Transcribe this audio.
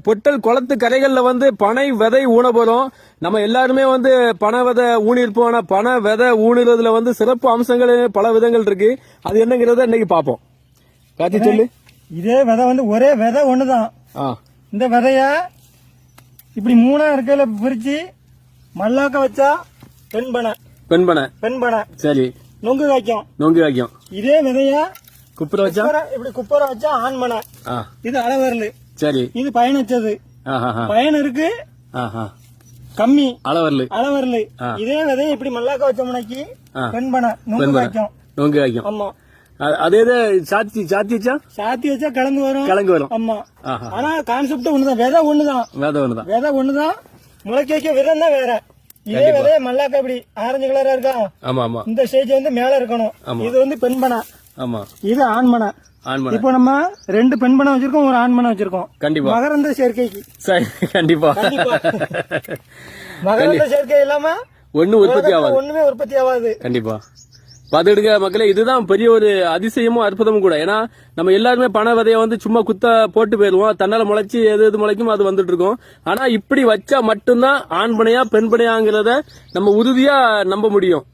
பொட்டல் குளத்து கரைகள்ல வந்து பனை விதை ஊன போறோம். நம்ம எல்லாருமே வந்து பனை விதை ஊனிருப்போம். ஆனா பனை விதை ஊனுறதுல வந்து சிறப்பு அம்சங்கள் பல விதங்கள் இருக்கு. அது என்னங்கிறத இன்னைக்கு பாப்போம். காத்தி சொல்லு. இதே விதை வந்து ஒரே விதை ஒண்ணுதான். இந்த விதைய இப்படி மூணா இருக்கையில பிரிச்சு மல்லாக்க வச்சா பெண்பனை சரி நொங்கு காய்க்கும். இதே விதைய குப்புற வச்சா இப்படி குப்புற வச்சா ஆண்மனை. இது அளவரல். சரி, இது பயன் வச்சது. பயன் இருக்கு கம்மி அளவரல். இதே விதைய இப்படி மல்லாக்க வச்சோம்னாக்கி பெண்பனை நொங்கு காய்க்கும். ஆமா, அதே சாத்தி வச்சா கிழங்கு வரும். ஆமா, ஆனா கான்செப்ட் ஒண்ணுதான், விதை ஒண்ணுதான். முளைக்க விதம் தான் வேற. இதே விதைய மல்லாக்க இப்படி ஆரஞ்சு கலரா இருக்கா, இந்த ஸ்டேஜ் வந்து மேல இருக்கணும். இது வந்து பெண்பனை, இது ஆண்மனை. இப்போ நம்ம 2 பெண்பனை வச்சிருக்கோம், ஒரு ஆண்மனை வச்சிருக்கோம். கண்டிப்பா மகரந்த சேர்க்கைக்கு. கண்டிப்பா மகரந்த சேர்க்கை இல்லாம ஒண்ணுமே உற்பத்தி ஆகாது. கண்டிப்பா பாத்துடுங்க மக்களே, இதுதான் பெரிய ஒரு அதிசயமும் அற்புதமும் கூட. ஏன்னா நம்ம எல்லாருமே பனை விதைய வந்து சும்மா குத்த போட்டு போயிருவோம், தன்னால முளைச்சு எது முளைக்கும் அது வந்துட்டு இருக்கும். ஆனா இப்படி வச்சா மட்டும்தான் ஆண் பனையா பெண் பனையாங்கிறத நம்ம உறுதியா நம்ப முடியும்.